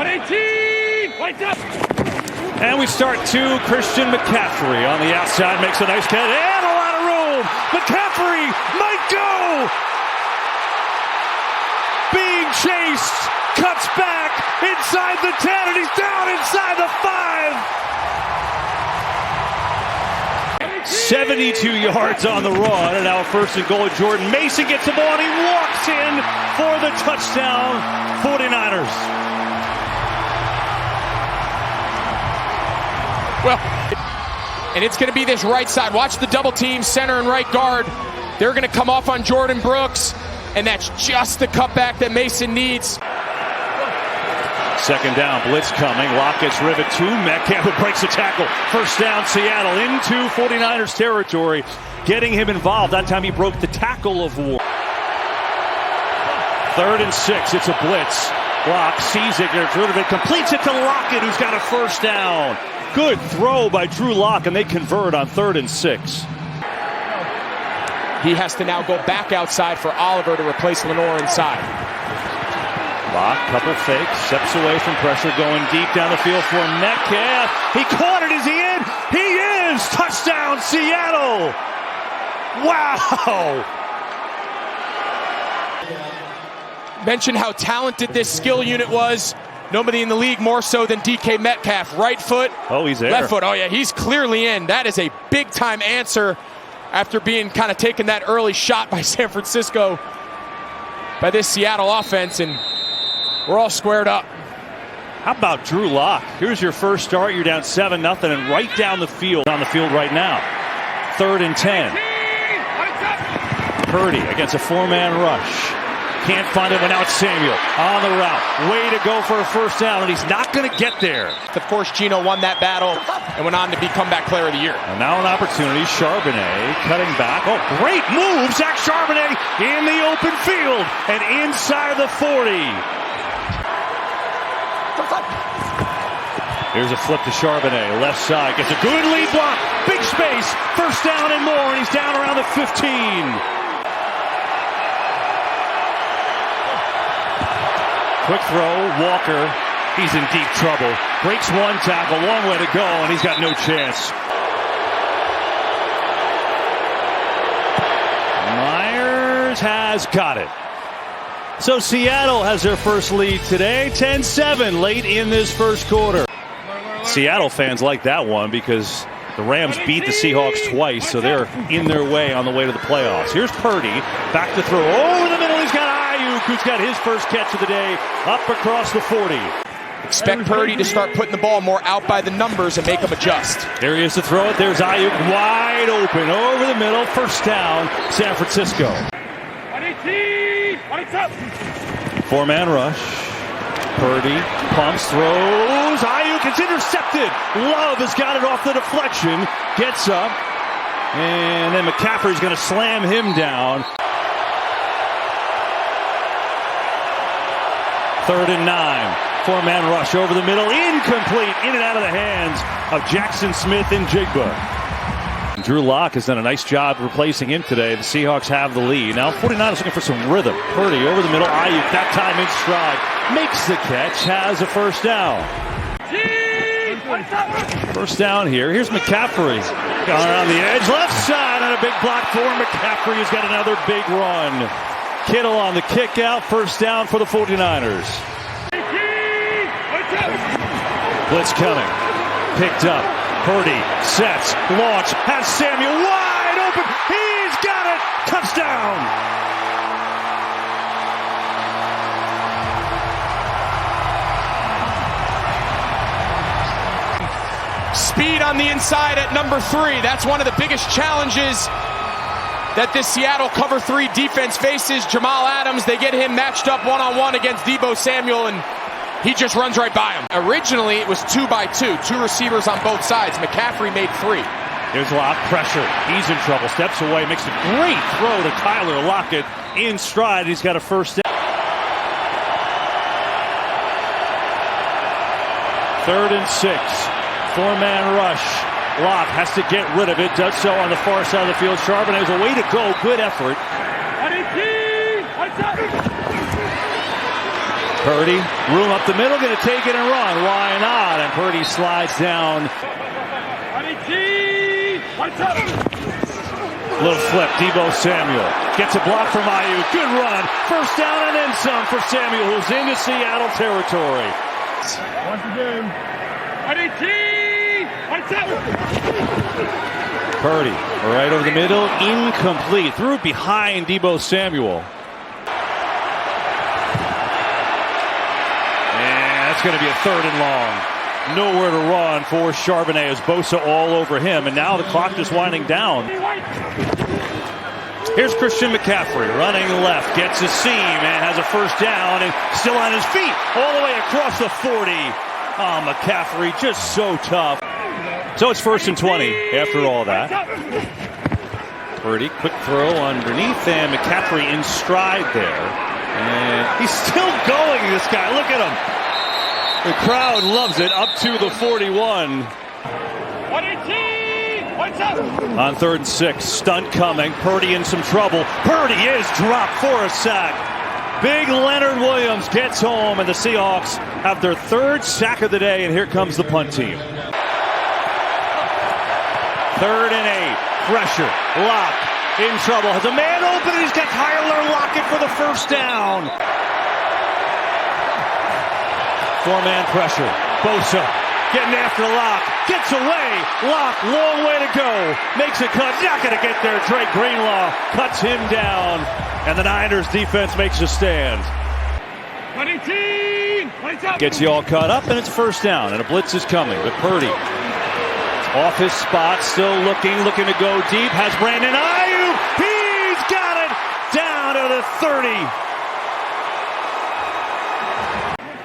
118! Lights up! And we start to Christian McCaffrey on the outside, makes a nice catch, and a lot of room. McCaffrey might go. Being chased, cuts back inside the 10, and he's down inside the 5. 72 yards on the run, and now first and goal. Jordan Mason gets the ball, and he walks in for the touchdown, 49ers. Well, and it's going to be this right side. Watch the double team, center and right guard. They're going to come off on Jordan Brooks, and that's just the cutback that Mason needs. Second down, blitz coming. Lockett's rivet to Metcalf, who breaks the tackle. First down, Seattle into 49ers territory, getting him involved. That time he broke the tackle of war. 3rd and 6, it's a blitz. Block, sees it, gets rid of it, completes it to Lockett, who's got a first down. Good throw by Drew Lock, and they convert on 3rd and 6. He has to now go back outside for Oliver to replace Lenore inside. Lock, couple fakes, steps away from pressure, going deep down the field for Metcalf. He caught it. Is he in? He is! Touchdown, Seattle! Wow! Mentioned how talented this skill unit was. Nobody in the league more so than DK Metcalf. Right foot. Oh, he's there. Left foot. Oh, yeah, he's clearly in. That is a big-time answer after being kind of taken that early shot by San Francisco, by this Seattle offense, and we're all squared up. How about Drew Lock? Here's your first start. You're down 7-0 and right down the field. On the field right now. 3rd and 10. Purdy against a 4-man rush. Can't find it, but now it's Samuel on the route. Way to go for a first down, and he's not going to get there. Of course, Gino won that battle and went on to be comeback player of the year. And now an opportunity. Charbonnet cutting back. Oh, great move. Zach Charbonnet in the open field and inside the 40. Here's a flip to Charbonnet. Left side gets a good lead block. Big space. First down and more, and he's down around the 15. Quick throw, Walker, he's in deep trouble. Breaks one tackle, long way to go, and he's got no chance. Myers has got it. So Seattle has their first lead today, 10-7 late in this first quarter. Seattle fans like that one because the Rams beat the Seahawks twice, so they're in their way on the way to the playoffs. Here's Purdy, back to throw, over the middle, he's got Ayuk, who's got his first catch of the day, up across the 40. Expect Purdy to start putting the ball more out by the numbers and make them adjust. There he is to throw it, there's Ayuk, wide open, over the middle, first down, San Francisco. 118! Lights up! 4-man rush. Purdy pumps, throws, Ayuk, it's intercepted. Love has got it off the deflection, gets up, and then McCaffrey's going to slam him down. 3rd and 9, 4-man rush over the middle, incomplete, in and out of the hands of Jackson Smith and Jigba. Drew Lock has done a nice job replacing him today. The Seahawks have the lead. Now 49ers looking for some rhythm. Purdy over the middle, Ayuk that time in stride. Makes the catch, has a first down. First down here. Here's McCaffrey. Going around the edge, left side, and a big block for McCaffrey. He's got another big run. Kittle on the kick out. First down for the 49ers. Blitz coming. Picked up. Purdy sets, launch, has Samuel wide open. He's got it. Touchdown. Speed on the inside at number 3. That's one of the biggest challenges that this Seattle cover 3 defense faces. Jamal Adams, they get him matched up one-on-one against Deebo Samuel, and he just runs right by him. Originally, it was 2-by-2, 2 receivers on both sides. McCaffrey made 3. Here's Lock, pressure. He's in trouble. Steps away, makes a great throw to Tyler Lockett in stride. He's got a first down. 3rd and 6. 4-man rush. Lock has to get rid of it. Does so on the far side of the field. Charbonnet has a way to go. Good effort. Purdy, room up the middle, going to take it and run. Why not? And Purdy slides down. Little flip, Deebo Samuel gets a block from Ayuk. Good run. First down and then some for Samuel, who's into Seattle territory. Once again. Purdy, right over the middle, incomplete. Threw it behind Deebo Samuel. And that's going to be a 3rd and long. Nowhere to run for Charbonnet as Bosa all over him. And now the clock is winding down. Here's Christian McCaffrey running left, gets a seam and has a first down and still on his feet all the way across the 40. Oh, McCaffrey just so tough. So it's 1st and 20 after all that. Purdy, quick throw underneath, and McCaffrey in stride there. And he's still going, this guy. Look at him. The crowd loves it, up to the 41. On 3rd and 6, stunt coming. Purdy in some trouble. Purdy is dropped for a sack. Big Leonard Williams gets home, and the Seahawks have their 3rd sack of the day, and here comes the punt team. 3rd and 8, pressure, Lock in trouble. Has a man open, and he's got Tyler Lockett for the first down. 4-man pressure. Bosa getting after Lock. Gets away. Lock, long way to go. Makes a cut. Not going to get there. Drake Greenlaw cuts him down. And the Niners defense makes a stand. Gets you all caught up, and it's 1st down. And a blitz is coming. But Purdy off his spot. Still looking to go deep. Has Brandon Ayuk. He's got it. Down to the 30.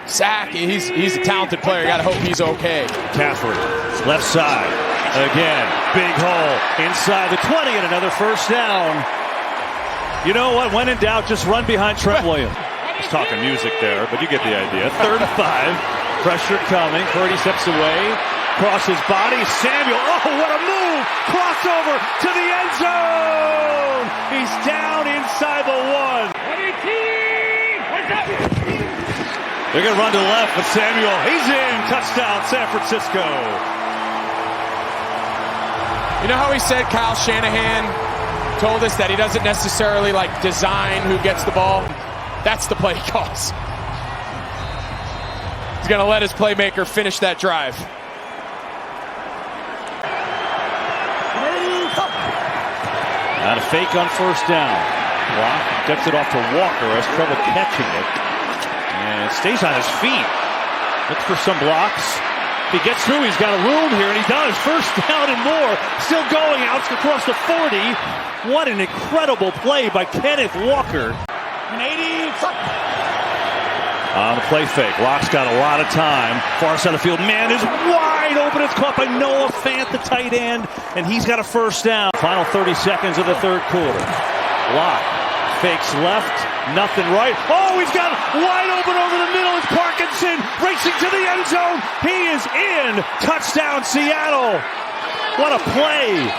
Sack. He's a talented player. Got to hope he's okay. Caffrey, left side. Again, big hole inside the 20 and another first down. You know what? When in doubt, just run behind Trent Williams. He's talking music there, but you get the idea. 3rd and 5. Pressure coming. Purdy steps away. Crosses body. Samuel. Oh, what a move! Crossover to the end zone. He's down inside the 1. They're going to run to the left, but Samuel, he's in. Touchdown, San Francisco. You know how he said Kyle Shanahan told us that he doesn't necessarily design who gets the ball? That's the play he calls. He's going to let his playmaker finish that drive. Not a fake on first down. Block gets it off to Walker, has trouble catching it. And stays on his feet. Looks for some blocks. If he gets through, he's got a room here, and he does. First down and more. Still going out across the 40. What an incredible play by Kenneth Walker. On the play fake. Locke's got a lot of time. Far side of the field. Man is wide open. It's caught by Noah Fant, the tight end, and he's got a first down. Final 30 seconds of the 3rd quarter. Locke fakes left. Nothing right. Oh, he's got wide open over the middle. It's Parkinson racing to the end zone. He is in. Touchdown, Seattle. What a play.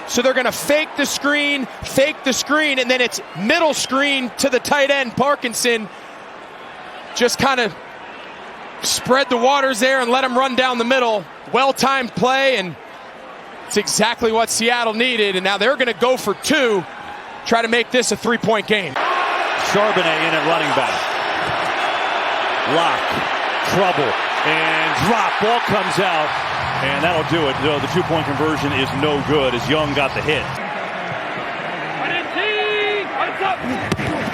So they're going to fake the screen, and then it's middle screen to the tight end, Parkinson. Just kind of spread the waters there and let him run down the middle. Well-timed play, and it's exactly what Seattle needed. And now they're going to go for 2, try to make this a 3-point game. Charbonnet in at running back. Lock, trouble, and drop. Ball comes out. And that'll do it. No, the 2-point conversion is no good as Young got the hit.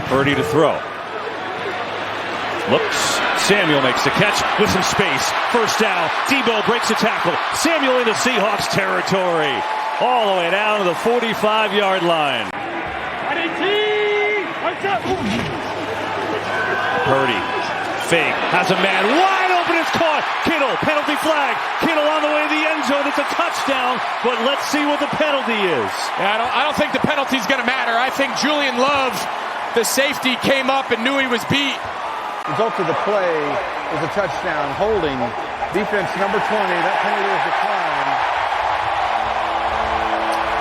Purdy to throw. Looks. Samuel makes the catch with some space. First down. Deebo breaks the tackle. Samuel into Seahawks territory. All the way down to the 45-yard line. Purdy. Fake. Has a man wide open. It's caught. Kittle. Penalty flag. Kittle on the way to the end zone. It's a touchdown. But let's see what the penalty is. Yeah, I don't think the penalty's going to matter. I think Julian Love, the safety, came up and knew he was beat. Result of the play is a touchdown. Holding. Defense number 20. That penalty is declined.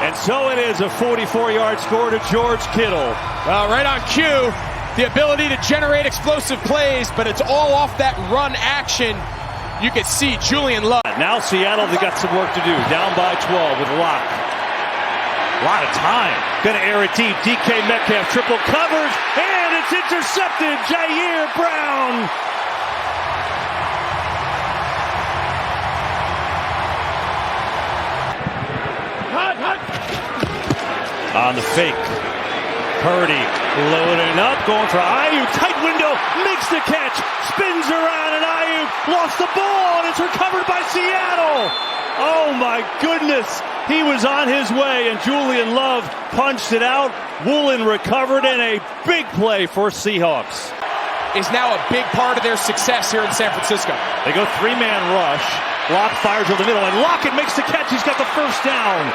And so it is a 44-yard score to George Kittle. Well, right on cue, the ability to generate explosive plays, but it's all off that run action. You can see Julian Love. Now Seattle, they got some work to do. Down by 12 with Locke. A lot of time. Gonna air it deep. DK Metcalf triple covers, and it's intercepted. Jair Brown. On the fake. Purdy loading up, going for Ayuk. Tight window, makes the catch, spins around, and Ayuk lost the ball, and it's recovered by Seattle. Oh my goodness. He was on his way, and Julian Love punched it out. Woolen recovered, and a big play for Seahawks. Is now a big part of their success here in San Francisco. They go three-man rush. Locke fires over the middle, and Lockett makes the catch. He's got the first down.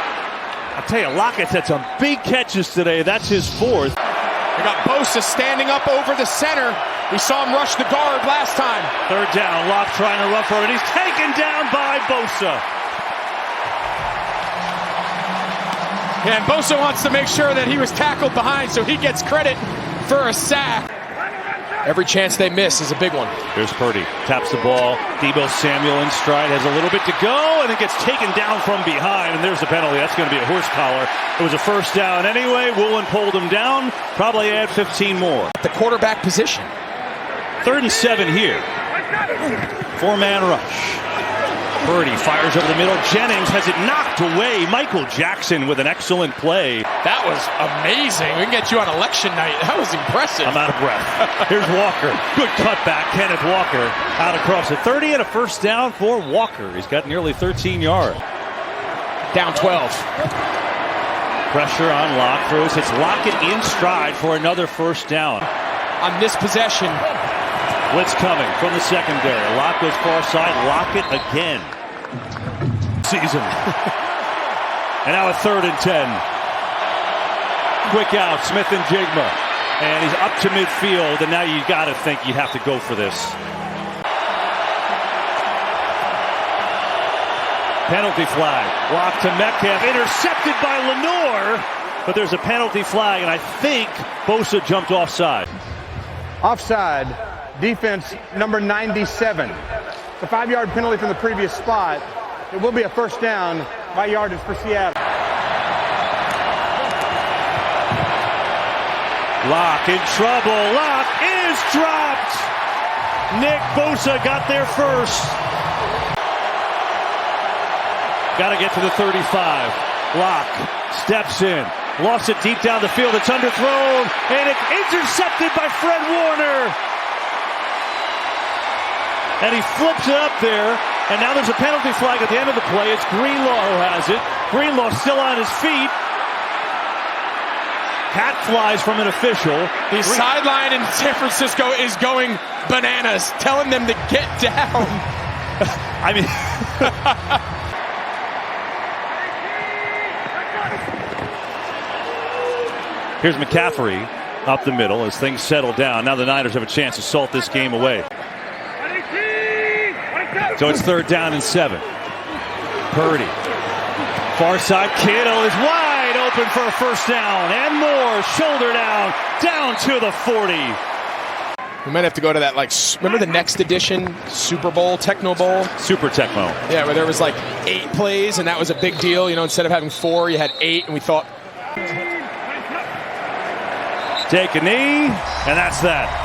I'll tell you, Lockett's had some big catches today. That's his fourth. We got Bosa standing up over the center. We saw him rush the guard last time. Third down, Locke trying to run for it. He's taken down by Bosa. And Bosa wants to make sure that he was tackled behind, so he gets credit for a sack. Every chance they miss is a big one. Here's Purdy, taps the ball. Deebo Samuel in stride, has a little bit to go, and it gets taken down from behind, and there's the penalty. That's going to be a horse collar. It was a first down anyway. Woolen pulled him down. Probably add 15 more. The quarterback position. 3rd and 7 here. 4-man rush. Purdy fires over the middle. Jennings has it knocked away. Michael Jackson with an excellent play. That was amazing. We can get you on election night. That was impressive. I'm out of breath. Here's Walker. Good cutback. Kenneth Walker out across the 30 and a first down for Walker. He's got nearly 13 yards. Down 12. Pressure on Locke. Throws. It's Lockett in stride for another first down. On this possession. Blitz coming from the secondary. Locke goes far side. Lockett again. Season. And now a 3rd and 10. Quick out, Smith and Jigma. And he's up to midfield, and now you got to think you have to go for this. Penalty flag. Locke to Metcalf. Intercepted by Lenore. But there's a penalty flag, and I think Bosa jumped offside. Offside. Defense number 97. The 5-yard penalty from the previous spot. It will be a first down by yardage for Seattle. Locke in trouble. Locke is dropped. Nick Bosa got there first. Got to get to the 35. Locke steps in. Lost it deep down the field. It's underthrown. And it's intercepted by Fred Warner. And he flips it up there, and now there's a penalty flag at the end of the play. It's Greenlaw who has it. Greenlaw still on his feet. Hat flies from an official. The sideline in San Francisco is going bananas, telling them to get down. I mean... Here's McCaffrey up the middle as things settle down. Now the Niners have a chance to salt this game away. So it's 3rd down and 7. Purdy. Far side. Kittle is wide open for a first down. And more. Shoulder down to the 40. We might have to go to that, remember the next edition Super Bowl, Techno Bowl? Super Tecmo. Yeah, where there was 8 plays, and that was a big deal. Instead of having 4, you had 8, and we thought... Take a knee, and that's that.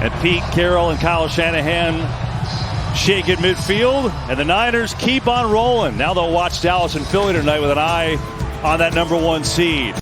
And Pete Carroll and Kyle Shanahan shake at midfield. And the Niners keep on rolling. Now they'll watch Dallas and Philly tonight with an eye on that number 1 seed.